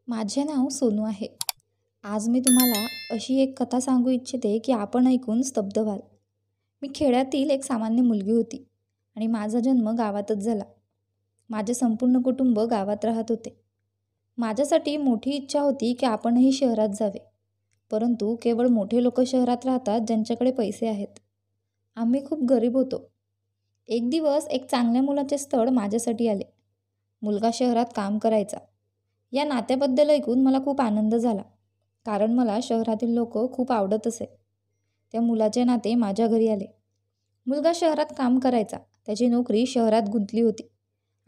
माझे नाव सोनू आहे. आज मी तुम्हाला अशी एक कथा सांगू इच्छिते की आपण ऐकून स्तब्ध व्हाल. मी खेड्यातील एक सामान्य मुलगी होती आणि माझा जन्म गावातच झाला. माझे संपूर्ण कुटुंब गावात राहत होते. माझ्यासाठी मोठी इच्छा होती की आपणही शहरात जावे. परंतु केवळ मोठे लोक शहरात राहतात ज्यांच्याकडे पैसे आहेत. आम्ही खूप गरीब होतो. एक दिवस एक चांगल्या मुलाचे स्थळ माझ्यासाठी आले. मुलगा शहरात काम करायचा. या नात्याबद्दल ऐकून मला खूप आनंद झाला, कारण मला शहरातील लोक खूप आवडत असे. त्या मुलाचे नाते माझ्या घरी आले. मुलगा शहरात काम करायचा. त्याची नोकरी शहरात गुंतली होती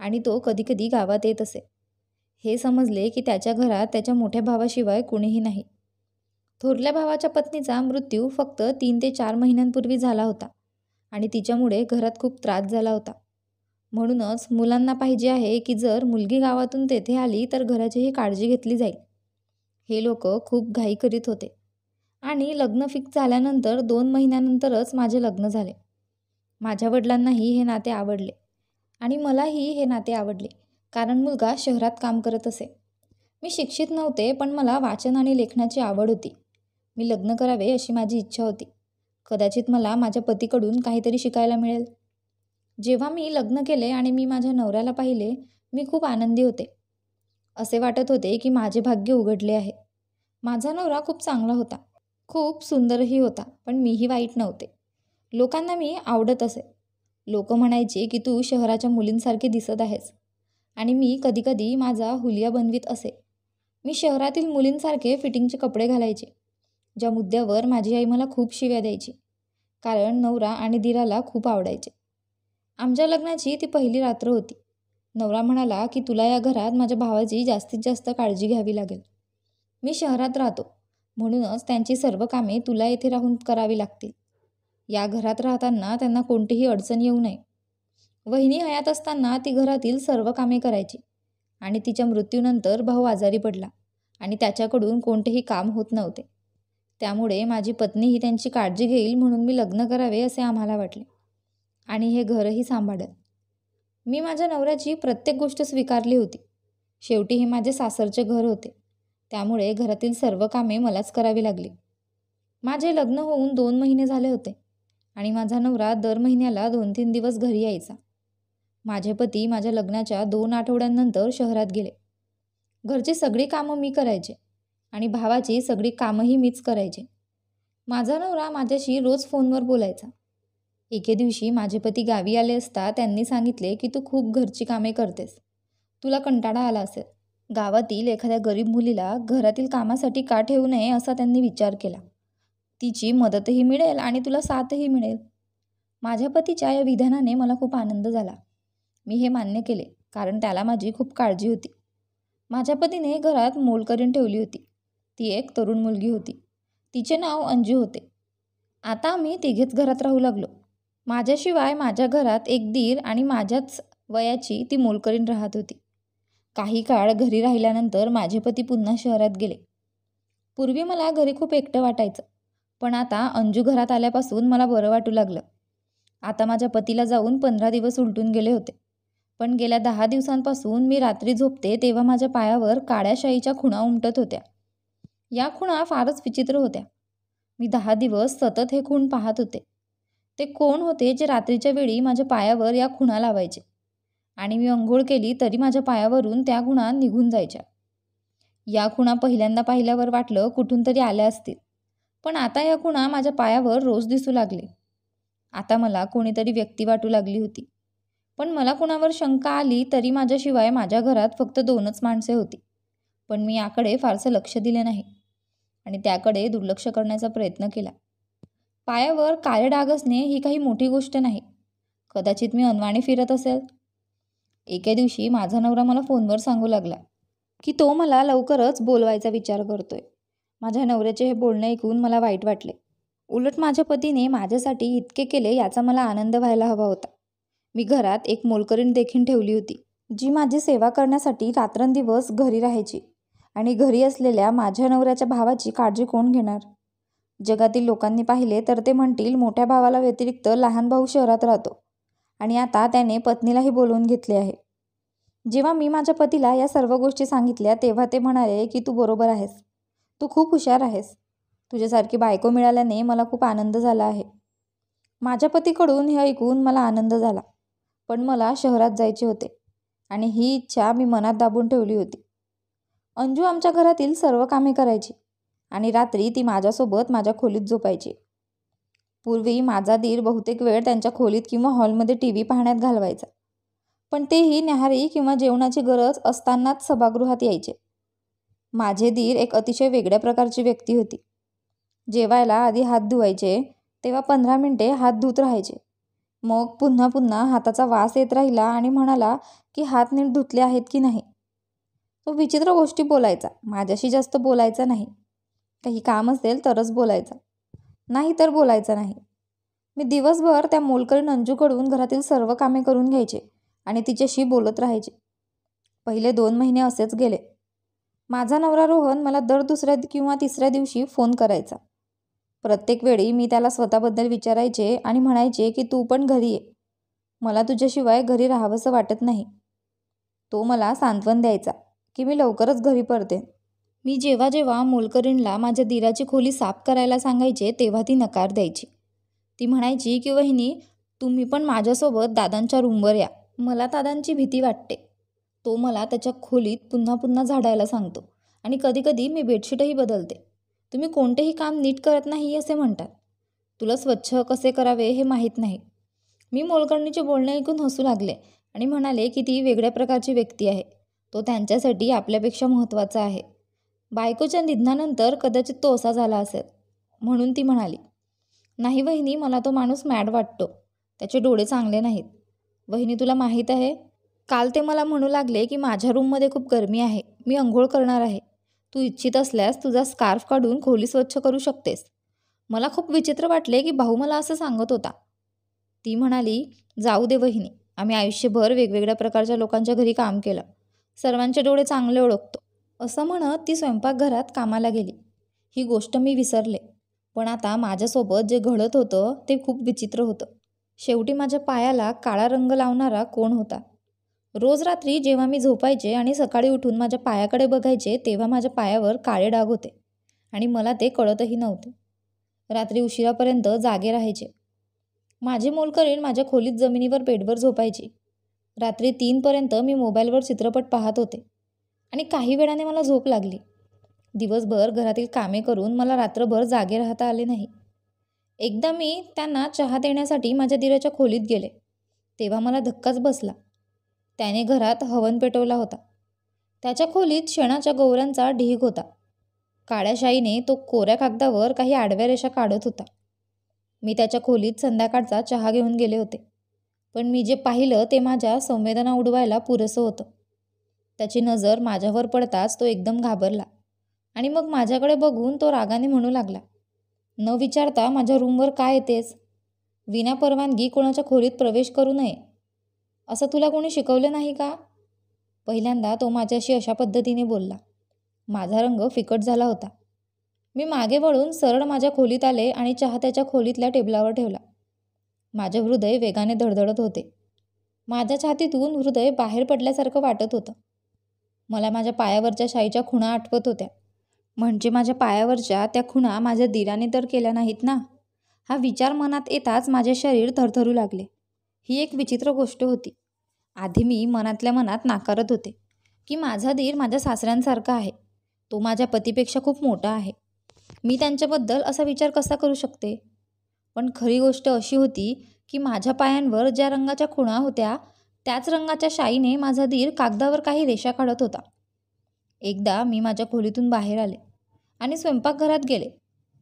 आणि तो कधीकधी गावात येत असे. हे समजले की त्याच्या घरात त्याच्या मोठ्या भावाशिवाय कुणीही नाही. थोरल्या भावाच्या पत्नीचा मृत्यू फक्त 3 ते 4 महिन्यांपूर्वी झाला होता आणि तिच्यामुळे घरात खूप त्रास झाला होता. म्हणूनच मुलांना पाहिजे आहे की जर मुलगी गावातून तेथे आली तर घराचीही काळजी घेतली जाईल. हे लोक खूप घाई करीत होते आणि लग्न फिक्स झाल्यानंतर 2 महिन्यानंतरच माझे लग्न झाले. माझ्या वडिलांनाही हे नाते आवडले आणि मलाही हे नाते आवडले, कारण मुलगा शहरात काम करत असे. मी शिक्षित नव्हते, पण मला वाचन आणि लेखनाची आवड होती. मी लग्न करावे अशी माझी इच्छा होती. कदाचित मला माझ्या पतीकडून काहीतरी शिकायला मिळेल. जेव्हा मी लग्न केले आणि मी माझ्या नवऱ्याला पाहिले, मी खूप आनंदी होते. असे वाटत होते की माझे भाग्य उघडले आहे. माझा नवरा खूप चांगला होता, खूप सुंदरही होता, पण मीही वाईट नव्हते. लोकांना मी आवडत असे. लोक म्हणायचे की तू शहराच्या मुलींसारखी दिसत आहेस, आणि मी कधीकधी माझा हुलिया बनवीत असे. मी शहरातील मुलींसारखे फिटिंगचे कपडे घालायचे, ज्या मुद्द्यावर माझी आई मला खूप शिव्या द्यायची, कारण नवरा आणि दिराला खूप आवडायचे. आमच्या लग्नाची ती पहिली रात्र होती. नवरा म्हणाला की तुला या घरात माझ्या भावाची जास्तीत जास्त काळजी घ्यावी लागेल. मी शहरात राहतो, म्हणूनच त्यांची सर्व कामे तुला येथे राहून करावी लागतील. या घरात राहताना त्यांना कोणतीही अडचण येऊ नये. वहिनी हयात असताना ती घरातील सर्व कामे करायची आणि तिच्या मृत्यूनंतर भाऊ आजारी पडला आणि त्याच्याकडून कोणतेही काम होत नव्हते. त्यामुळे माझी पत्नीही त्यांची काळजी घेईल, म्हणून मी लग्न करावे असे आम्हाला वाटले आणि हे घरही सांभाळेल. मी माझ्या नवऱ्याची प्रत्येक गोष्ट स्वीकारली होती. शेवटी हे माझे सासरचे घर होते, त्यामुळे घरातील सर्व कामे मलाच करावी लागली. माझे लग्न होऊन 2 महिने झाले होते आणि माझा नवरा दर महिन्याला 2-3 दिवस घरी यायचा. माझे पती माझ्या लग्नाच्या 2 आठवड्यांनंतर शहरात गेले. घरची सगळी कामं मी करायचे आणि भावाची सगळी कामंही मीच करायचे. माझा नवरा माझ्याशी रोज फोनवर बोलायचा. एके दिवशी माझे पती गावी आले असता त्यांनी सांगितले की तू खूप घरची कामे करतेस, तुला कंटाळा आला असेल. गावातील एखाद्या गरीब मुलीला घरातील कामासाठी का ठेवू नये असा त्यांनी विचार केला. तिची मदतही मिळेल आणि तुला साथही मिळेल. माझ्या पतीच्या या विधानाने मला खूप आनंद झाला. मी हे मान्य केले, कारण त्याला माझी खूप काळजी होती. माझ्या पतीने घरात मोलकरीण ठेवली होती. ती एक तरुण मुलगी होती. तिचे नाव अंजू होते. आता आम्ही तिघेच घरात राहू लागलो. माझ्याशिवाय माझ्या घरात एक दीर आणि माझ्याच वयाची ती मोलकरीण राहत होती. काही काळ घरी राहिल्यानंतर माझे पती पुन्हा शहरात गेले. पूर्वी मला घरी खूप एकटं वाटायचं, पण आता अंजू घरात आल्यापासून मला बरं वाटू लागलं. आता माझ्या पतीला जाऊन 15 दिवस उलटून गेले होते, पण गेल्या 10 दिवसांपासून मी रात्री झोपते तेव्हा माझ्या पायावर काळ्या शाईच्या खुणा उमटत होत्या. या खुणा फारच विचित्र होत्या. मी 10 दिवस सतत हे खूण पाहत होते. ते कोण होते जे रात्रीच्या वेळी माझ्या पायावर या खुणा लावायचे, आणि मी अंघोळ केली तरी माझ्या पायावरून त्या खुणा निघून जायच्या. या खुणा पहिल्यांदा पाहिल्यावर वाटलं कुठून तरी आल्या असतील, पण आता या खुणा माझ्या पायावर रोज दिसू लागले. आता मला कोणीतरी व्यक्ती वाटू लागली होती, पण मला कुणावर शंका आली तरी माझ्याशिवाय माझ्या घरात फक्त 2च माणसे होती. पण मी याकडे फारसं लक्ष दिले नाही आणि त्याकडे दुर्लक्ष करण्याचा प्रयत्न केला. पायावर काळे डाग असणे ही काही मोठी गोष्ट नाही. कदाचित मी अनवाणी फिरत असेल. एके दिवशी माझा नवरा मला फोनवर सांगू लागला की तो मला लवकरच बोलवायचा विचार करतोय. माझ्या नवऱ्याचे हे बोलणे ऐकून मला वाईट वाटले. उलट माझ्या पतीने माझ्यासाठी इतके केले याचा मला आनंद व्हायला हवा होता. मी घरात एक मोलकरीण देखील ठेवली होती, जी माझी सेवा करण्यासाठी रात्रंदिवस घरी राहायची, आणि घरी असलेल्या माझ्या नवऱ्याच्या भावाची काळजी कोण घेणार? जगातील लोकांनी पाहिले तर ते म्हणतील मोठ्या भावाला व्यतिरिक्त लहान भाऊ शहरात राहतो आणि आता त्याने पत्नीलाही बोलवून घेतले आहे. जेव्हा मी माझ्या पतीला या सर्व गोष्टी सांगितल्या तेव्हा ते म्हणाले की तू बरोबर आहेस. तू खूप हुशार आहेस. तुझ्यासारखी बायको मिळाल्याने मला खूप आनंद झाला आहे. माझ्या पतीकडून हे ऐकून मला आनंद झाला. पण मला शहरात जायचे होते आणि ही इच्छा मी मनात दाबून ठेवली होती. अंजू आमच्या घरातील सर्व कामे करायची आणि रात्री ती माझ्यासोबत माझ्या खोलीत झोपायची. पूर्वी माझा दीर बहुतेक वेळ त्यांच्या खोलीत किंवा हॉलमध्ये टीव्ही पाहण्यात घालवायचा. पण तेही न्याहारी किंवा जेवणाची गरज असतानाच सभागृहात यायचे. माझे दीर एक अतिशय वेगळ्या प्रकारची व्यक्ती होती. जेवायला आधी हात धुवायचे, तेव्हा 15 मिनिटे हात धुत राहायचे. मग पुन्हा पुन्हा हाताचा वास येत राहिला आणि म्हणाला की हात नीट धुतले आहेत की नाही. तो विचित्र गोष्टी बोलायचा. माझ्याशी जास्त बोलायचा नाही. काही काम असेल तरच बोलायचा, नाही तर बोलायचा नाही. मी दिवसभर त्या मोलकरीण अंजूकडून घरातील सर्व कामे करून घ्यायचे आणि तिच्याशी बोलत राहायचे. पहिले 2 महिने असेच गेले. माझा नवरा रोहन मला दर दुसऱ्या किंवा तिसऱ्या दिवशी फोन करायचा. प्रत्येक वेळी मी त्याला स्वतःबद्दल विचारायचे आणि म्हणायचे की तू पण घरी ये. मला तुझ्याशिवाय घरी राहावंसं वाटत नाही. तो मला सांत्वन द्यायचा की मी लवकरच घरी परतेन. मी जेव्हा जेव्हा मोलकरीणला माझ्या दीराची खोली साफ करायला सांगायचे तेव्हा ती नकार द्यायची. ती म्हणायची की वहिनी, तुम्ही पण माझ्यासोबत दादांच्या रूमवर या. मला दादांची भीती वाटते. तो मला त्याच्या खोलीत पुन्हा पुन्हा झाडायला सांगतो आणि कधीकधी मी बेडशीटही बदलते. तुम्ही कोणतेही काम नीट करत नाही असे म्हणतात. तुला स्वच्छ कसे करावे हे माहीत नाही. मी मोलकरणीचे बोलणे ऐकून हसू लागले आणि म्हणाले की ती वेगळ्या प्रकारची व्यक्ती आहे. तो त्यांच्यासाठी आपल्यापेक्षा महत्त्वाचा आहे. बायकोच्या निधनानंतर कदाचित तो असा झाला असेल. म्हणून ती म्हणाली, नाही वहिनी, मला तो माणूस मॅड वाटतो. त्याचे डोळे चांगले नाहीत. वहिनी, तुला माहीत आहे, काल ते मला म्हणू लागले की माझ्या रूममध्ये खूप गरमी आहे, मी अंघोळ करणार आहे. तू इच्छित असल्यास तुझा स्कार्फ काढून खोली स्वच्छ करू शकतेस. मला खूप विचित्र वाटले की भाऊ मला असं सांगत होता. ती म्हणाली, जाऊ दे वहिनी, आम्ही आयुष्यभर वेगवेगळ्या प्रकारच्या लोकांच्या घरी काम केलं. सर्वांचे डोळे चांगले ओळखतो. असं म्हणत ती स्वयंपाकघरात कामाला गेली. ही गोष्ट मी विसरले. पण आता माझ्यासोबत जे घडत होतं ते खूप विचित्र होतं. शेवटी माझ्या पायाला काळा रंग लावणारा कोण होता. रोज रात्री जेव्हा मी झोपायचे आणि सकाळी उठून माझ्या पायाकडे बघायचे तेव्हा माझ्या पायावर काळे डाग होते आणि मला ते कळतही नव्हते. रात्री उशिरापर्यंत जागे राहायचे. माझी मोलकरीण माझ्या खोलीत जमिनीवर बेडवर झोपायची. रात्री 3 पर्यंत मी मोबाईलवर चित्रपट पाहत होते आणि काही वेळाने मला झोप लागली. दिवसभर घरातील कामे करून मला रात्रभर जागे राहता आले नाही. एकदा मी त्यांना चहा देण्यासाठी माझ्या दिराच्या खोलीत गेले तेव्हा मला धक्काच बसला. त्याने घरात हवन पेटवला होता. त्याच्या खोलीत शेणाच्या गौऱ्यांचा ढीग होता. काळ्या शाईने तो कोऱ्या कागदावर काही आडव्या रेषा काढत होता. मी त्याच्या खोलीत संध्याकाळचा चहा घेऊन गेले होते, पण मी जे पाहिलं ते माझ्या संवेदना उडवायला पुरेसं होतं. त्याची नजर माझ्यावर पडताच तो एकदम घाबरला आणि मग माझ्याकडे बघून तो रागाने म्हणू लागला, न विचारता माझ्या रूमवर काय येतेस? विना परवानगी कोणाच्या खोलीत प्रवेश करू नये असं तुला कोणी शिकवलं नाही का? पहिल्यांदा तो माझ्याशी अशा पद्धतीने बोलला. माझा रंग फिकट झाला होता. मी मागे वळून सरळ माझ्या खोलीत आले आणि चहा त्याच्या खोलीतल्या टेबलावर ठेवला. माझे हृदय वेगाने धडधडत होते. माझ्या छातीतून हृदय बाहेर पडल्यासारखं वाटत होतं. मला माझ्या पायावरच्या शाईच्या खुणा आठवत होत्या. म्हणजे माझ्या पायावरच्या त्या खुणा माझ्या दिराने तर केल्या नाहीत ना? हा विचार मनात येताच माझे शरीर थरथरू लागले. ही एक विचित्र गोष्ट होती. आधी मी मनातल्या मनात नाकारत होते की माझा दीर माझ्या सासऱ्यांसारखा आहे. तो माझ्या पतीपेक्षा खूप मोठा आहे. मी त्यांच्याबद्दल असा विचार कसा करू शकते? पण खरी गोष्ट अशी होती की माझ्या पायांवर ज्या रंगाच्या खुणा होत्या त्याच रंगाच्या शाईने माझा दीर कागदावर काही रेषा काढत होता. एकदा मी माझ्या खोलीतून बाहेर आले आणि स्वयंपाकघरात गेले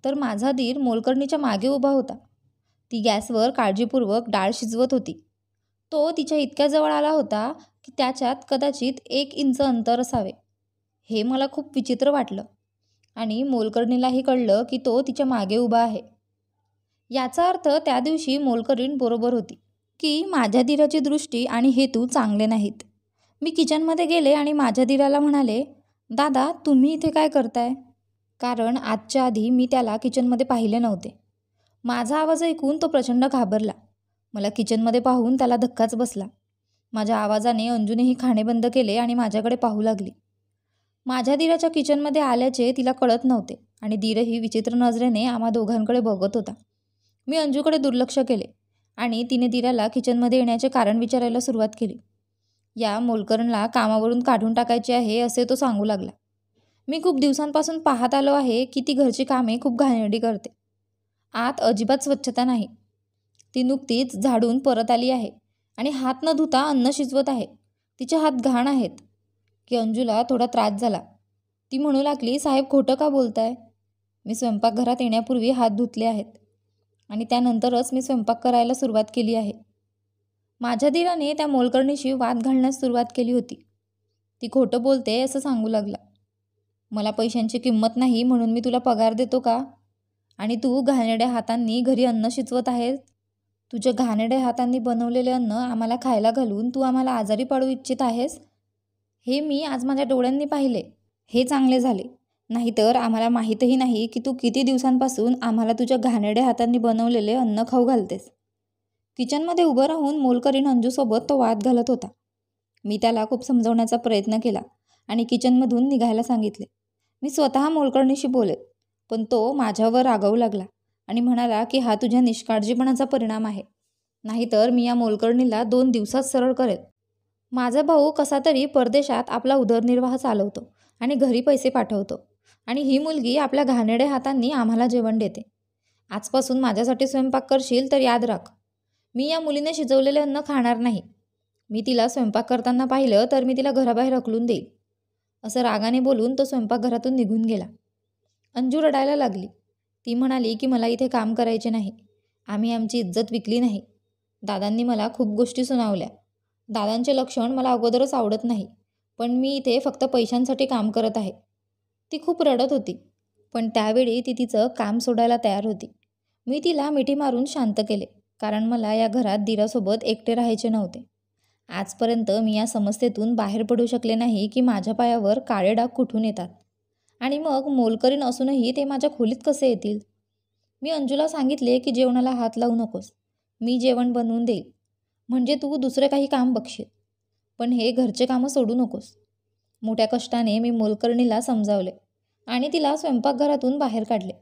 तर माझा दीर मोलकरणीच्या मागे उभा होता. ती गॅसवर काळजीपूर्वक डाळ शिजवत होती. तो तिच्या इतक्या जवळ आला होता की त्याच्यात कदाचित 1 इंच अंतर असावे. हे मला खूप विचित्र वाटलं आणि मोलकरणीलाही कळलं की तो तिच्या मागे उभा आहे. याचा अर्थ त्या दिवशी मोलकरीण बरोबर होती की माझ्या दिराची दृष्टी आणि हेतू चांगले नाहीत. मी किचनमध्ये गेले आणि माझ्या दिराला म्हणाले, दादा, तुम्ही इथे काय करताय? कारण आजच्या आधी मी त्याला किचनमध्ये पाहिले नव्हते. माझा आवाज ऐकून तो प्रचंड घाबरला. मला किचनमध्ये पाहून त्याला धक्काच बसला. माझ्या आवाजाने अंजूनेही खाणे बंद केले आणि माझ्याकडे पाहू लागली. माझ्या दीराच्या किचनमध्ये आल्याचे तिला कळत नव्हते आणि दीरही विचित्र नजरेने आम्हा दोघांकडे बघत होता. मी अंजूकडे दुर्लक्ष केले आणि तिने दीराला किचनमध्ये येण्याचे कारण विचारायला सुरुवात केली. या मोलकरणला कामावरून काढून टाकायचे आहे असे तो सांगू लागला. मी खूप दिवसांपासून पाहत आलो आहे की ती घरची कामे खूप घाणेरडी करते. आत अजिबात स्वच्छता नाही. ती नुकतीच झाडून परत आली आहे आणि हात न धुता अन्न शिजवत आहे. तिचे हात घाण आहेत. की अंजूला थोडा त्रास झाला. ती म्हणू लागली, साहेब खोटं का बोलताय? मी स्वयंपाकघरात येण्यापूर्वी हात धुतले आहेत आणि त्यानंतरच मी स्वयंपाक करायला सुरुवात केली आहे. माझ्या दीराने त्या मोलकरणीशी वाद घालण्यास सुरुवात केली होती. ती खोटं बोलते असं सांगू लागला. मला पैशांची किंमत नाही म्हणून मी तुला पगार देतो का? आणि तू घाणेरड्या हातांनी घरी अन्न शिजवत आहेस. तुझ्या घाणेरड्या हातांनी बनवलेले अन्न आम्हाला खायला घालून तू आम्हाला आजारी पाडू इच्छित आहेस. हे मी आज माझ्या डोळ्यांनी पाहिले. हे चांगले झाले. नाहीतर आम्हाला माहीतही नाही की तू किती दिवसांपासून आम्हाला तुझ्या घाणेरड्या हातांनी बनवलेले अन्न खाऊ घालतेस. किचनमध्ये उभं राहून मोलकरीण अंजूसोबत तो वाद घालत होता. मी त्याला खूप समजवण्याचा प्रयत्न केला आणि किचनमधून निघायला सांगितले. मी स्वतः मोलकरणीशी बोलेल, पण तो माझ्यावर रागावू लागला आणि म्हणाला की हा तुझ्या निष्काळजीपणाचा परिणाम आहे. नाहीतर मी या मोलकरणीला 2 दिवसात सरळ करेल. माझा भाऊ कसा तरी परदेशात आपला उदरनिर्वाह चालवतो आणि घरी पैसे पाठवतो आणि ही मुलगी आपल्या घाणेरड्या हातांनी आम्हाला जेवण देते. आजपासून माझ्यासाठी स्वयंपाक करशील तर याद राख, मी या मुलीने शिजवलेले अन्न खाणार नाही. मी तिला स्वयंपाक करताना पाहिलं तर मी तिला घराबाहेर हकलून देईल. असं रागाने बोलून तो स्वयंपाकघरातून निघून गेला. अंजू रडायला लागली. ती म्हणाली की मला इथे काम करायचे नाही. आम्ही आमची इज्जत विकली नाही. दादांनी मला खूप गोष्टी सुनावल्या. दादांचे लक्षण मला अगोदरच आवडत नाही, पण मी इथे फक्त पैशांसाठी काम करत आहे. ती खूप रडत होती, पण त्यावेळी ती तिचं काम सोडायला तयार होती. मी तिला मिठी मारून शांत केले, कारण मला या घरात दीरासोबत एकटे राहायचे नव्हते. आजपर्यंत मी या समस्येतून बाहेर पडू शकले नाही की माझ्या पायावर काळे डाग कुठून येतात आणि मग मोलकरीण असूनही ते माझ्या खोलीत कसे येतील. मी अंजूला सांगितले की जेवणाला हात लावू नकोस, मी जेवण बनवून देईल, म्हणजे तू दुसरे काही काम बघशील, पण हे घरचे कामं सोडू नकोस. मोठ्या कष्टाने मी मोलकरणीला समजावले आणि तिला स्वयंपाकघरातून बाहेर काढले.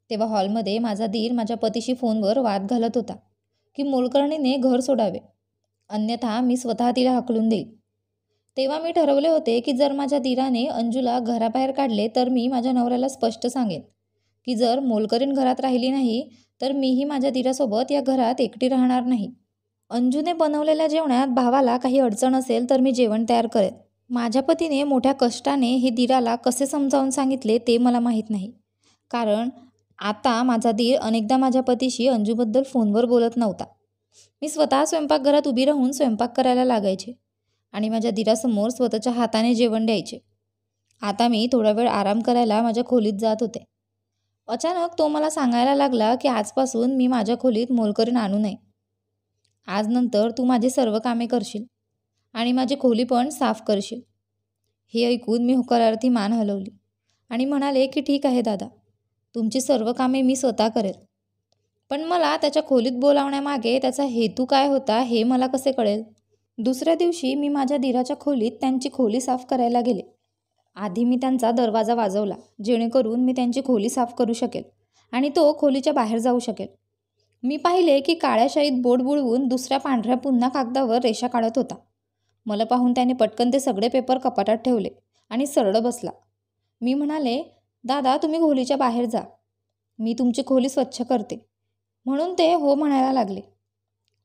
तेव्हा हॉलमध्ये माझा दीर माझ्या पतीशी फोनवर वाद घालत होता की मोलकरणीने घर सोडावे, अन्यथा मी स्वतः तिला हकलून देईल. तेव्हा मी ठरवले होते की जर माझ्या दीराने अंजूला घराबाहेर काढले तर मी माझ्या नवऱ्याला स्पष्ट सांगेन की जर मोलकरीण घरात राहिली नाही तर मीही माझ्या दीरासोबत या घरात एकटी राहणार नाही. अंजूने बनवलेल्या जेवणात भावाला काही अडचण असेल तर मी जेवण तयार करेन. माझ्या पतीने मोठ्या कष्टाने हे दीराला कसे समजावून सांगितले ते मला माहीत नाही, कारण आता माझा दीर अनेकदा माझ्या पतीशी अंजूबद्दल फोनवर बोलत नव्हता. मी स्वतः स्वयंपाकघरात उभी राहून स्वयंपाक करायला लागायचे आणि माझ्या दीरासमोर स्वतःच्या हाताने जेवण द्यायचे. आता मी थोडा वेळ आराम करायला माझ्या खोलीत जात होते. अचानक तो मला सांगायला लागला की आजपासून मी माझ्या खोलीत मोलकरीण आणू नये. आज नंतर तू माझी सर्व कामे करशील आणि माझी खोली पण साफ करशील. हे ऐकून मी होकारार्थी मान हलवली आणि म्हणाले की ठीक आहे दादा, तुमची सर्व कामे मी स्वतः करेल. पण मला त्याच्या खोलीत बोलावण्यामागे त्याचा हेतू काय होता हे मला कसे कळेल. दुसऱ्या दिवशी मी माझ्या दीराच्या खोलीत त्यांची खोली साफ करायला गेले. आधी मी त्यांचा दरवाजा वाजवला, जेणेकरून मी त्यांची खोली साफ करू शकेल आणि तो खोलीच्या बाहेर जाऊ शकेल. मी पाहिले की काळ्या शाईत बोट बुडवून दुसऱ्या पांढऱ्या पुन्हा कागदावर रेषा काढत होता. मला पाहून त्याने पटकन ते सगळे पेपर कपाटात ठेवले आणि सरळ बसला. मी म्हणाले, दादा तुम्ही खोलीच्या बाहेर जा, मी तुमची खोली स्वच्छ करते. म्हणून ते हो म्हणायला लागले.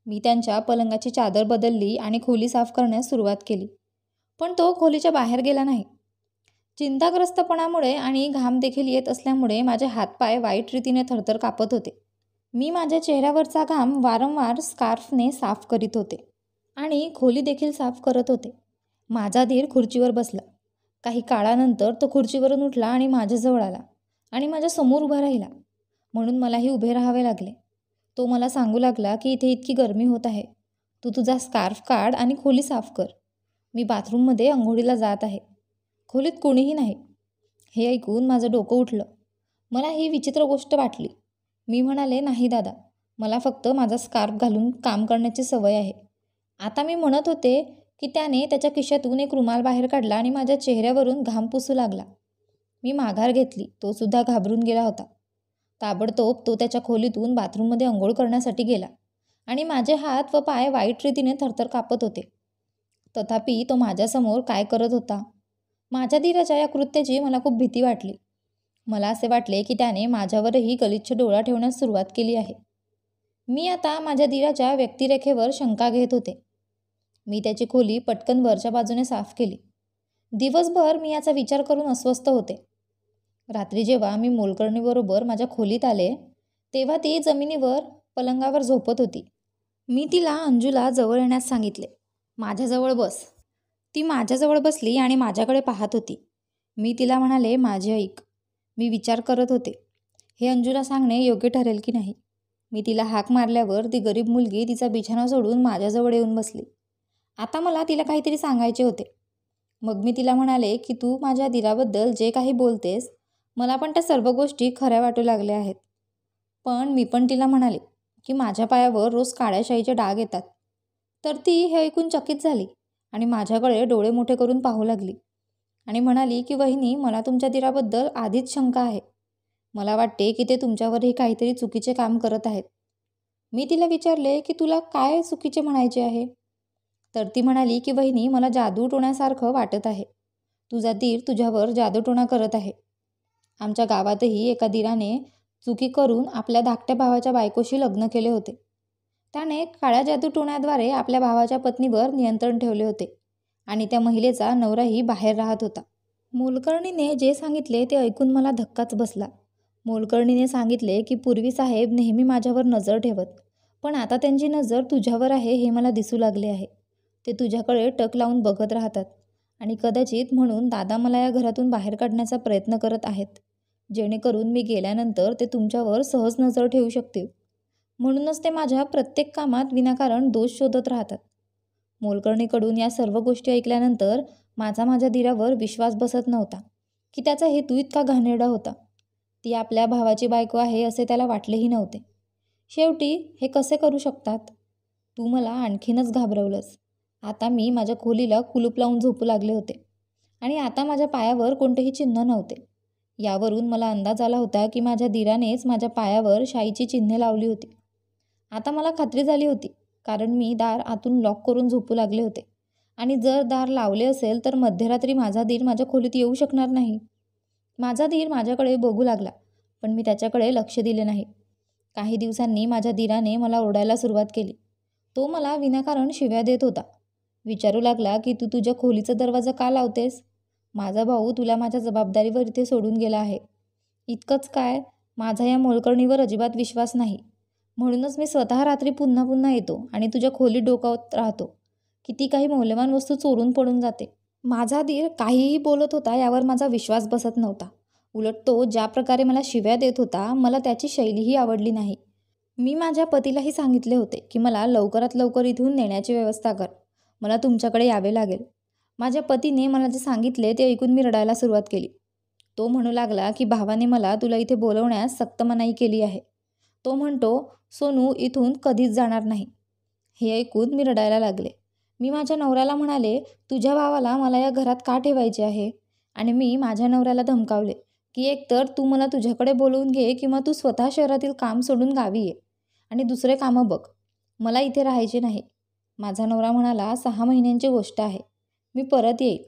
मी त्यांच्या पलंगाची चादर बदलली आणि खोली साफ करण्यास सुरुवात केली, पण तो खोलीच्या बाहेर गेला नाही. चिंताग्रस्तपणामुळे आणि घाम देखील येत असल्यामुळे माझे हातपाय वाईट रीतीने थरथर कापत होते. मी माझ्या चेहऱ्यावरचा घाम वारंवार स्कार्फने साफ करीत होते आणि खोली देखील साफ करत होते. माझा धीर खुर्चीवर बसला. काही काळानंतर तो खुर्चीवरून उठला आणि माझ्याजवळ आला आणि माझ्या समोर उभा राहिला, म्हणून मलाही उभे राहावे लागले. तो मला सांगू लागला की इथे इतकी गरमी होत आहे, तू तुझा स्कार्फ काढ आणि खोली साफ कर. मी बाथरूममध्ये अंघोळीला जात आहे, खोलीत कोणीही नाही. हे ऐकून माझं डोकं उठलं. मला ही विचित्र गोष्ट वाटली. मी म्हणाले, नाही दादा, मला फक्त माझा स्कार्फ घालून काम करण्याची सवय आहे. आता मी म्हणत होते की त्याने त्याच्या खिशातून एक रुमाल बाहेर काढला आणि माझ्या चेहऱ्यावरून घाम पुसू लागला. मी माघार घेतली. तो सुद्धा घाबरून गेला होता. ताबडतोब तो त्याच्या खोलीतून बाथरूममध्ये अंघोळ करण्यासाठी गेला आणि माझे हात व पाय वाईट रीतीने थरथर कापत होते. तथापि तो माझ्यासमोर काय करत होता? माझ्या धीराच्या या कृत्याची मला खूप भीती वाटली. मला असे वाटले की त्याने माझ्यावरही गलिच्छ डोळा ठेवण्यास सुरुवात केली आहे. मी आता माझ्या धीराच्या व्यक्तिरेखेवर शंका घेत होते. मी त्याची खोली पटकन वरच्या बाजूने साफ केली. दिवसभर मी याचा विचार करून अस्वस्थ होते. रात्री जेव्हा मी मोलकरणीबरोबर माझ्या खोलीत आले तेव्हा ती जमिनीवर पलंगावर झोपत होती. मी तिला अंजूला जवळ येण्यास सांगितले. माझ्याजवळ बस. ती माझ्याजवळ बसली आणि माझ्याकडे पाहत होती. मी तिला म्हणाले, माझे ऐक. मी विचार करत होते हे अंजूला सांगणे योग्य ठरेल की नाही. मी तिला हाक मारल्यावर ती गरीब मुलगी तिचा बिछाना सोडून माझ्याजवळ येऊन बसली. आता मला तिला काहीतरी सांगायचे होते. मग मी तिला म्हणाले की तू माझ्या धीराबद्दल जे काही बोलतेस मला पण त्या सर्व गोष्टी खऱ्या वाटू लागल्या आहेत. पण मी पण तिला म्हणाले की माझ्या पायावर रोज काळ्या शाईचे डाग येतात. तर ती हे ऐकून चकित झाली आणि माझ्याकडे डोळे मोठे करून पाहू लागली आणि म्हणाली की वहिनी, मला तुमच्या धीराबद्दल आधीच शंका आहे. मला वाटते की ते तुमच्यावरही काहीतरी चुकीचे काम करत आहेत. मी तिला विचारले की तुला काय चुकीचे म्हणायचे आहे? तर ती म्हणाली की वहिनी, मला जादूटोण्यासारखं वाटत आहे. तुझा धीर तुझ्यावर जादूटोणा करत आहे. आमच्या गावातही एका धीराने चुकी करून आपल्या धाकट्या भावाच्या बायकोशी लग्न केले होते. त्याने काळ्या जादूटोण्याद्वारे आपल्या भावाच्या पत्नीवर नियंत्रण ठेवले होते आणि त्या महिलेचा नवराही बाहेर राहत होता. मोलकर्णीने जे सांगितले ते ऐकून मला धक्काच बसला. मोलकर्णीने सांगितले की पूर्वी साहेब नेहमी माझ्यावर नजर ठेवत, पण आता त्यांची नजर तुझ्यावर आहे हे मला दिसू लागले आहे. ते तुझ्याकडे टक लावून बघत राहतात आणि कदाचित म्हणून दादा मला या घरातून बाहेर काढण्याचा प्रयत्न करत आहेत, जेणेकरून मी गेल्यानंतर ते तुमच्यावर सहज नजर ठेवू शकतील. म्हणूनच ते माझ्या प्रत्येक कामात विनाकारण दोष शोधत राहतात. मोलकर्णीकडून या सर्व गोष्टी ऐकल्यानंतर माझ्या धीरावर विश्वास बसत नव्हता की त्याचा हेतू इतका घाणेरडा होता. ती आपल्या भावाची बायको आहे असे त्याला वाटलेही नव्हते. शेवटी हे कसे करू शकतात? तू मला आणखीनच घाबरवलंस. आता मी माझ्या खोलीला कुलूप लावून झोपू लागले होते आणि आता माझ्या पायावर कोणतेही चिन्ह नव्हते. यावरून मला अंदाज आला होता की माझ्या धीरानेच माझ्या पायावर शाईची चिन्हे लावली होती. आता मला खात्री झाली होती, कारण मी दार आतून लॉक करून झोपू लागले होते आणि जर दार लावले असेल तर मध्यरात्री माझा धीर माझ्या खोलीत येऊ शकणार नाही. माझा धीर माझ्याकडे बघू लागला, पण मी त्याच्याकडे लक्ष दिले नाही. काही दिवसांनी माझ्या धीराने मला ओरडायला सुरुवात केली. तो मला विनाकारण शिव्या देत होता. विचारू लागला की तू तुझ्या खोलीचा दरवाजा का लावतेस? माझा भाऊ तुला माझ्या जबाबदारीवर इथे सोडून गेला आहे. इतकंच काय, माझा या मोलकर्णीवर अजिबात विश्वास नाही. म्हणूनच मी स्वतः रात्री पुन्हा पुन्हा येतो आणि तुझ्या खोलीत डोकावत राहतो की ती काही मौल्यवान वस्तू चोरून पडून जाते. माझा धीर काहीही बोलत होता यावर माझा विश्वास बसत नव्हता. उलट तो ज्या प्रकारे मला शिव्या देत होता, मला त्याची शैलीही आवडली नाही. मी माझ्या पतीलाही सांगितले होते की मला लवकरात लवकर इथून नेण्याची व्यवस्था कर. मला तुमच्याकडे यावे लागेल. माझ्या पतीने मला जे सांगितले ते ऐकून मी रडायला सुरुवात केली. तो म्हणू लागला की भावाने मला तुला इथे बोलवण्यास सक्त मनाई केली आहे. तो म्हणतो सोनू इथून कधीच जाणार नाही. हे ऐकून मी रडायला लागले. मी माझ्या नवऱ्याला म्हणाले, तुझ्या भावाला मला या घरात का ठेवायचे आहे? आणि मी माझ्या नवऱ्याला धमकावले की एकतर तू मला तुझ्याकडे बोलवून घे किंवा तू स्वतः शहरातील काम सोडून गावी ये आणि दुसरे कामं बघ. मला इथे राहायचे नाही. माझा नवरा म्हणाला, 6 महिन्यांची गोष्ट आहे, मी परत येईल.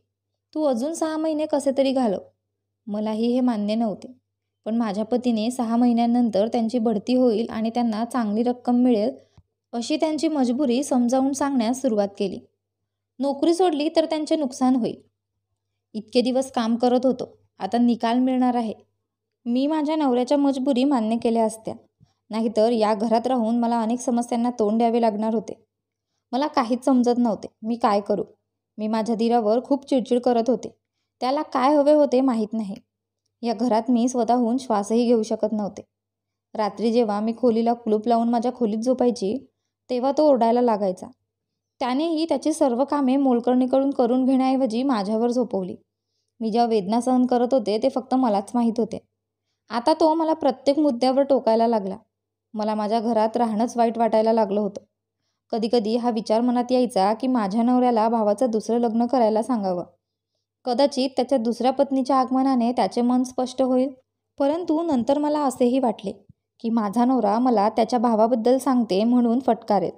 तू अजून 6 महिने कसे तरी घालव. मलाही हे मान्य नव्हते, पण माझ्या पतीने 6 महिन्यांनंतर त्यांची बढती होईल आणि त्यांना चांगली रक्कम मिळेल अशी त्यांची मजबुरी समजावून सांगण्यास सुरुवात केली. नोकरी सोडली तर त्यांचे नुकसान होईल. इतके दिवस काम करत होतो, आता निकाल मिळणार आहे. मी माझ्या नवऱ्याच्या मजबुरी मान्य केल्या असत्या, नाहीतर या घरात राहून मला अनेक समस्यांना तोंड द्यावे लागणार होते. मला काहीच समजत नव्हते, मी काय करू? मी माझ्या धीरावर खूप चिडचिड करत होते. त्याला काय हवे होते माहीत नाही. या घरात मी स्वतःहून श्वासही घेऊ शकत नव्हते. रात्री जेव्हा मी खोलीला कुलूप लावून माझ्या खोलीत झोपायची तेव्हा तो ओरडायला लागायचा. त्यानेही त्याची सर्व कामे मोलकर्णीकडून करून घेण्याऐवजी माझ्यावर झोपवली. मी ज्या वेदना सहन करत होते ते फक्त मलाच माहीत होते. आता तो मला प्रत्येक मुद्द्यावर टोकायला लागला. मला माझ्या घरात राहणंच वाईट वाटायला लागलं होतं. कधीकधी हा विचार मनात यायचा की माझ्या नवऱ्याला भावाचं दुसरं लग्न करायला सांगावं. कदाचित त्याच्या दुसऱ्या पत्नीच्या आगमनाने त्याचे मन स्पष्ट होईल. परंतु नंतर मला असेही वाटले की माझा नवरा मला त्याच्या भावाबद्दल सांगते म्हणून फटकारेल.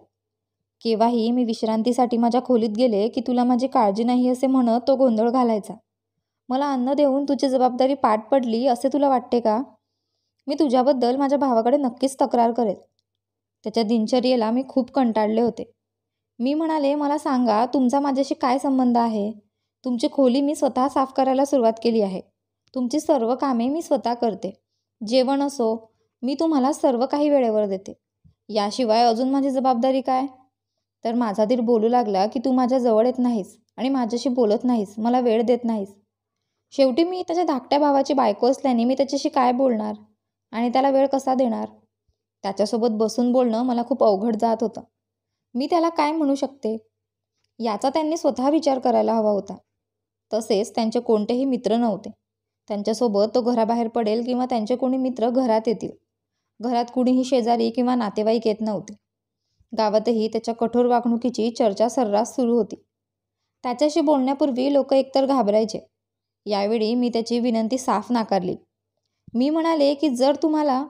केव्हाही मी विश्रांतीसाठी माझ्या खोलीत गेले की तुला माझी काळजी नाही असे म्हणत तो गोंधळ घालायचा. मला अन्न देऊन तुझी जबाबदारी पार पडली असे तुला वाटते का? मी तुझ्याबद्दल माझ्या भावाकडे नक्कीच तक्रार करेल. त्याच्या दिनचर्येला मी खूप कंटाळले होते. मी म्हणाले, मला सांगा तुमचा माझ्याशी काय संबंध आहे? तुमची खोली मी स्वतः साफ करायला सुरुवात केली आहे. तुमची सर्व कामे मी स्वतः करते. जेवण असो, मी तुम्हाला सर्व काही वेळेवर देते. याशिवाय अजून माझी जबाबदारी काय? तर माझा दीर बोलू लागला की तू माझ्या जवळ येत नाहीस आणि माझ्याशी बोलत नाहीस, मला वेळ देत नाहीस. शेवटी मी त्याच्या धाकट्या भावाची बायको असल्याने मी त्याच्याशी काय बोलणार आणि त्याला वेळ कसा देणार? त्याच्यासोबत बसून बोलणं मला खूप अवघड जात होतं. मी त्याला काय म्हणू शकते याचा त्यांनी स्वतः विचार करायला हवा होता. तसेच त्यांचे कोणतेही मित्र नव्हते. त्यांच्यासोबत तो घराबाहेर पडेल किंवा त्यांचे कोणी मित्र घरात येतील. घरात कुणीही शेजारी किंवा नातेवाईक येत नव्हते. गावातही त्याच्या कठोर वागणुकीची चर्चा सर्रास सुरू होती. त्याच्याशी बोलण्यापूर्वी लोक एकतर घाबरायचे. यावेळी मी त्याची विनंती साफ नाकारली. मी म्हणाले की जर तुम्हाला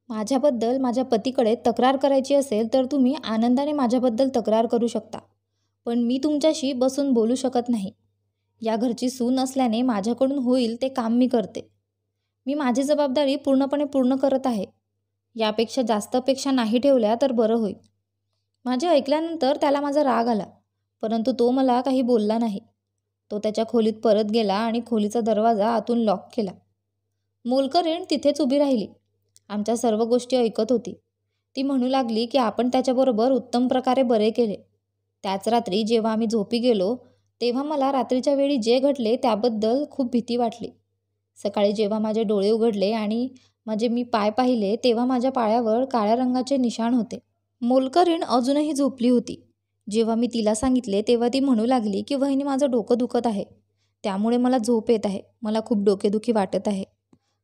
माझ्याबद्दल माझ्या पतीकडे तक्रार करायची असेल तर तुम्ही आनंदाने माझ्याबद्दल तक्रार करू शकता, पण मी तुमच्याशी बसून बोलू शकत नाही. या घरची सून असल्याने माझ्याकडून होईल ते काम मी करते. मी माझी जबाबदारी पूर्णपणे पूर्ण करत आहे. यापेक्षा जास्त अपेक्षा नाही ठेवल्या तर बरं होईल. माझे ऐकल्यानंतर त्याला माझा राग आला, परंतु तो मला काही बोलला नाही. तो त्याच्या खोलीत परत गेला आणि खोलीचा दरवाजा आतून लॉक केला. मोलकरीण तिथेच उभी राहिली. आमच्या सर्व गोष्टी ऐकत होती. ती म्हणू लागली की आपण त्याच्याबरोबर उत्तम प्रकारे बरे केले. त्याच रात्री जेव्हा आम्ही झोपी गेलो तेव्हा मला रात्रीच्या वेळी जे घडले त्याबद्दल खूप भीती वाटली. सकाळी जेव्हा माझे डोळे उघडले आणि मी पाय पाहिले तेव्हा माझ्या पायावर काळ्या रंगाचे निशाण होते. मोलकरीण अजूनही झोपली होती. जेव्हा मी तिला सांगितले तेव्हा ती म्हणू लागली की वहिनी, माझं डोकं दुखत आहे, त्यामुळे मला झोप येत आहे, मला खूप डोकेदुखी वाटत आहे.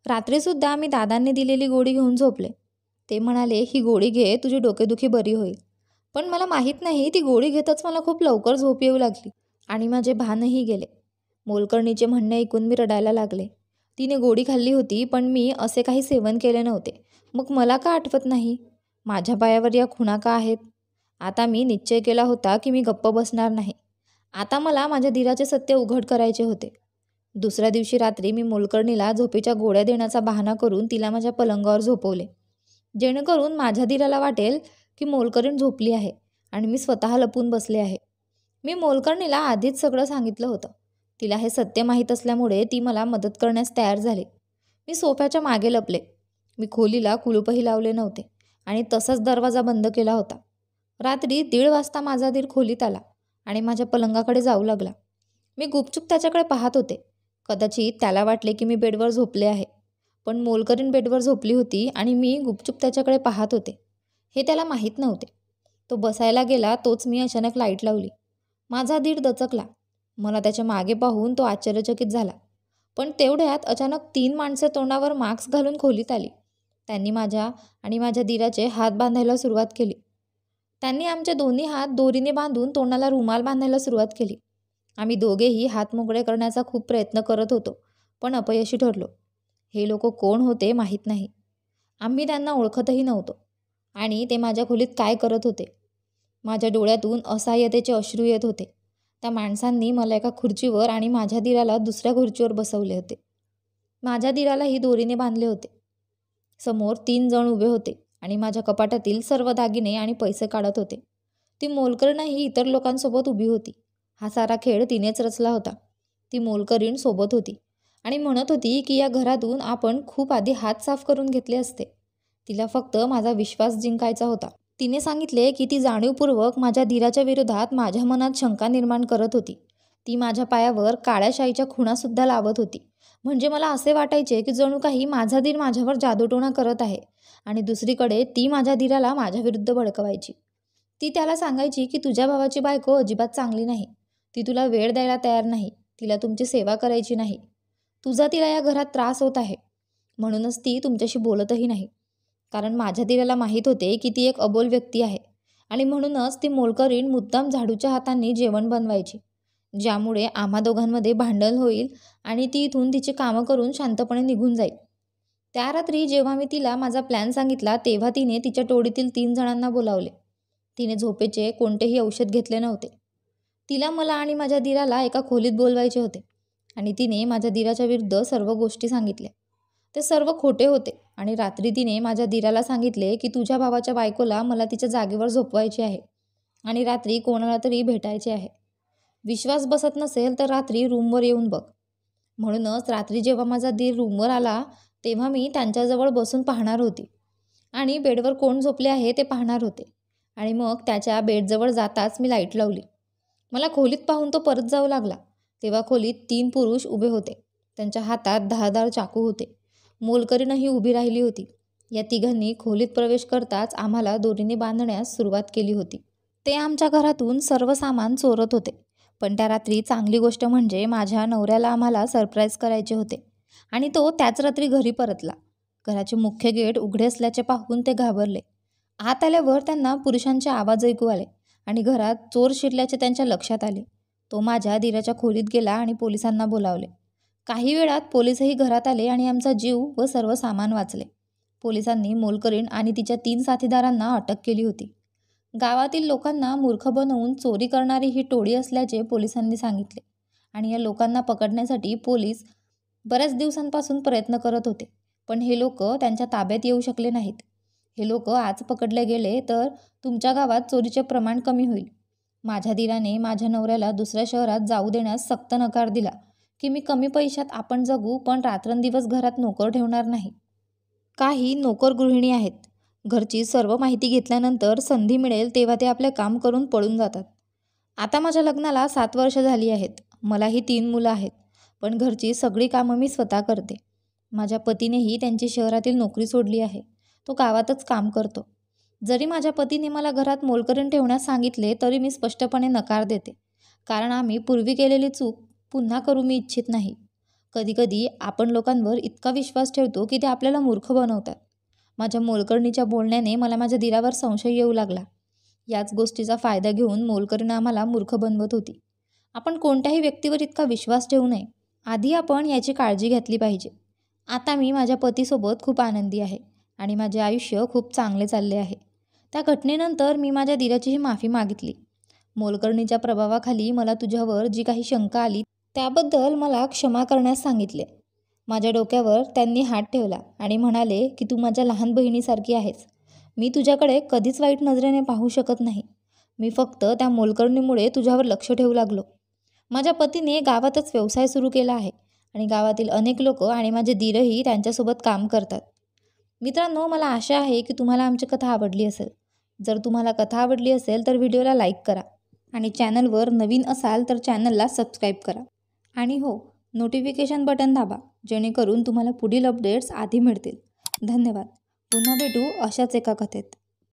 रात्रीसुद्धा मी दादांनी दिलेली गोळी घेऊन झोपले. ते म्हणाले, ही गोळी घे, तुझी डोकेदुखी बरी होईल. पण मला माहीत नाही, ती गोळी घेतच मला खूप लवकर झोप येऊ लागली आणि माझे भानही गेले. मोलकर्णीचे म्हणणे ऐकून मी रडायला लागले. तिने गोळी खाल्ली होती, पण मी असे काही सेवन केले नव्हते. मग मला का आठवत नाही? माझ्या पायावर या खुणा का आहेत? आता मी निश्चय केला होता की मी गप्प बसणार नाही. आता मला माझ्या धीराचे सत्य उघड करायचे होते. दुसऱ्या दिवशी रात्री मी मोलकर्णीला झोपेच्या गोळ्या देण्याचा बहाणा करून तिला माझ्या पलंगावर झोपवले, जेणेकरून माझ्या धीराला वाटेल की मोलकरीण झोपली आहे आणि मी स्वतः लपून बसले आहे. मी मोलकर्णीला आधीच सगळं सांगितलं होतं. तिला हे सत्य माहीत असल्यामुळे ती मला मदत करण्यास तयार झाली. मी सोफ्याच्या मागे लपले. मी खोलीला कुलूपही लावले नव्हते आणि तसाच दरवाजा बंद केला होता. रात्री 1:30 वाजता माझा दीर खोलीत आला आणि माझ्या पलंगाकडे जाऊ लागला. मी गुपचूप त्याच्याकडे पाहत होते. कदाचित त्याला वाटले की मी बेडवर झोपले आहे, पण मोलकरीण बेडवर झोपली होती आणि मी गुपचूप त्याच्याकडे पाहत होते हे त्याला माहीत नव्हते. तो बसायला गेला तोच मी अचानक लाईट लावली. माझा दीर दचकला. मला त्याच्या मागे पाहून तो आश्चर्यचकित झाला. पण तेवढ्यात अचानक 3 माणसे तोंडावर मास्क घालून खोलीत आली. त्यांनी माझ्या आणि माझ्या दीराचे हात बांधायला सुरुवात केली. त्यांनी आमचे दोन्ही हात दोरीने बांधून तोंडाला रुमाल बांधायला सुरुवात केली. आम्ही दोघेही हात मोकळे करण्याचा खूप प्रयत्न करत होतो, पण अपयशी ठरलो. हे लोक कोण होते माहीत नाही. आम्ही त्यांना ओळखतही नव्हतो आणि ते माझ्या खोलीत काय करत होते. माझ्या डोळ्यातून असहाय्यतेचे अश्रू येत होते. त्या माणसांनी मला एका खुर्चीवर आणि माझ्या दीराला दुसऱ्या खुर्चीवर बसवले होते. माझ्या दीरालाही दोरीने बांधले होते. समोर 3 जण उभे होते आणि माझ्या कपाटातील सर्व दागिने आणि पैसे काढत होते. ती मोलकरीणही इतर लोकांसोबत उभी होती. हा सारा खेळ तिनेच रचला होता. ती मोलकरीण सोबत होती आणि म्हणत होती की या घरातून आपण खूप आधी हात साफ करून घेतले असते. तिला फक्त माझा विश्वास जिंकायचा होता. तिने सांगितले की ती जाणीवपूर्वक माझ्या धीराच्या विरोधात माझ्या मनात शंका निर्माण करत होती. ती माझ्या पायावर काळ्या शाईच्या खुणासुद्धा लावत होती. म्हणजे मला असे वाटायचे की जणू काही माझा धीर माझ्यावर जादूटोणा करत आहे आणि दुसरीकडे ती माझ्या धीराला माझ्या विरुद्ध भडकवायची. ती त्याला सांगायची की तुझ्या भावाची बायको अजिबात चांगली नाही. ती तुला वेळ द्यायला तयार नाही. तिला तुमची सेवा करायची नाही. तुझा तिला या घरात त्रास होत आहे, म्हणूनच ती तुमच्याशी बोलतही नाही. कारण माझ्या धीराला माहीत होते की ती एक अबोल व्यक्ती आहे आणि म्हणूनच ती मोलकरीण मुद्दाम झाडूच्या हातांनी जेवण बनवायची, ज्यामुळे आम्हा दोघांमध्ये भांडण होईल आणि ती इथून तिची कामं करून शांतपणे निघून जाईल. त्या रात्री जेव्हा मी तिला माझा प्लॅन सांगितला तेव्हा तिने तिच्या टोळीतील 3 जणांना बोलावले. तिने झोपेचे कोणतेही औषध घेतले नव्हते. तिला, मला आणि माझ्या दीराला एका खोलीत बोलवायचे होते आणि तिने माझ्या दीराच्या विरुद्ध सर्व गोष्टी सांगितल्या. ते सर्व खोटे होते आणि रात्री तिने माझ्या दीराला सांगितले की तुझ्या भावाच्या बायकोला मला तिच्या जागेवर झोपवायचे आहे आणि रात्री कोणाला तरी भेटायचे आहे. विश्वास बसत नसेल तर रात्री रूमवर येऊन बघ. म्हणूनच रात्री जेव्हा माझा दीर रूमवर आला तेव्हा मी त्यांच्याजवळ बसून पाहणार होती आणि बेडवर कोण झोपले आहे ते पाहणार होते. आणि मग त्याच्या बेडजवळ जाताच मी लाईट लावली. मला खोलीत पाहून तो परत जाऊ लागला. तेव्हा खोलीत 3 पुरुष उभे होते. त्यांच्या हातात धारदार चाकू होते. मोलकरीणही उभी राहिली होती. या तिघांनी खोलीत प्रवेश करताच आम्हाला दोरीने बांधण्यास सुरुवात केली होती. ते आमच्या घरातून सर्व सामान चोरत होते. पण त्या रात्री चांगली गोष्ट म्हणजे माझ्या नवऱ्याला आम्हाला सरप्राईज करायचे होते आणि तो त्याच रात्री घरी परतला. घराचे मुख्य गेट उघडे असल्याचे पाहून ते घाबरले. आत आल्यावर त्यांना पुरुषांचे आवाज ऐकू आले आणि घरात चोर शिरल्याचे त्यांच्या लक्षात आले. तो माझ्या दीराच्या खोलीत गेला आणि पोलिसांना बोलावले. काही वेळात पोलिसही घरात आले आणि आमचा जीव व सर्व सामान वाचले. पोलिसांनी मोलकरीण आणि तिच्या 3 साथीदारांना अटक केली होती. गावातील लोकांना मूर्ख बनवून चोरी करणारी ही टोळी असल्याचे पोलिसांनी सांगितले आणि या लोकांना पकडण्यासाठी पोलीस बऱ्याच दिवसांपासून प्रयत्न करत होते. पण हे लोक त्यांच्या ताब्यात येऊ शकले नाहीत. हे लोक आज पकडले गेले तर तुमच्या गावात चोरीचे प्रमाण कमी होईल. माझ्या दीराने माझ्या नवऱ्याला दुसऱ्या शहरात जाऊ देण्यास सक्त नकार दिला की मी कमी पैशात आपण जगू पण रात्रंदिवस घरात नोकर ठेवणार नाही. काही नोकर गृहिणी आहेत. घरची सर्व माहिती घेतल्यानंतर संधी मिळेल तेव्हा ते आपले काम करून पळून जातात. आता माझ्या लग्नाला 7 वर्ष झाली आहेत. मलाही 3 मुलं आहेत. पण घरची सगळी कामं मी स्वतः करते. माझ्या पतीनेही त्यांची शहरातील नोकरी सोडली आहे. तो गावातच काम करतो. जरी माझ्या पतीने मला घरात मोलकरीण ठेवण्यास सांगितले तरी मी स्पष्टपणे नकार देते, कारण आम्ही पूर्वी केलेली चूक पुन्हा करू मी इच्छित नाही. कधीकधी आपण लोकांवर इतका विश्वास ठेवतो की ते आपल्याला मूर्ख बनवतात. माझ्या मोलकरणीच्या बोलण्याने मला माझ्या दीरावर संशय येऊ लागला. याच गोष्टीचा फायदा घेऊन मोलकरीण आम्हाला मूर्ख बनवत होती. आपण कोणत्याही व्यक्तीवर इतका विश्वास ठेवू नये. आधी आपण याची काळजी घेतली पाहिजे. आता मी माझ्या पतीसोबत खूप आनंदी आहे आणि माझे आयुष्य खूप चांगले चालले आहे. त्या घटनेनंतर मी माझ्या दीराचीही माफी मागितली. मोलकरणीच्या प्रभावाखाली मला तुझ्यावर जी काही शंका आली त्याबद्दल मला क्षमा करण्यास सांगितले. माझ्या डोक्यावर त्यांनी हात ठेवला आणि म्हणाले की तू माझ्या लहान बहिणीसारखी आहेस. मी तुझ्याकडे कधीच वाईट नजरेने पाहू शकत नाही. मी फक्त त्या मोलकरणीमुळे तुझ्यावर लक्ष ठेवू लागलो. माझ्या पतीने गावातच व्यवसाय सुरू केला आहे आणि गावातील अनेक लोक आणि माझे दीरही त्यांच्यासोबत काम करतात. मित्रांनो, मला आशा आहे की तुम्हाला आमची कथा आवडली असेल. जर तुम्हाला कथा आवडली असेल तर व्हिडिओला लाईक करा आणि चॅनलवर नवीन असाल तर चॅनलला सबस्क्राईब करा. आणि हो, नोटिफिकेशन बटन दाबा जेणेकरून तुम्हाला पुढील अपडेट्स आधी मिळतील. धन्यवाद. पुन्हा भेटू अशाच एका कथेत.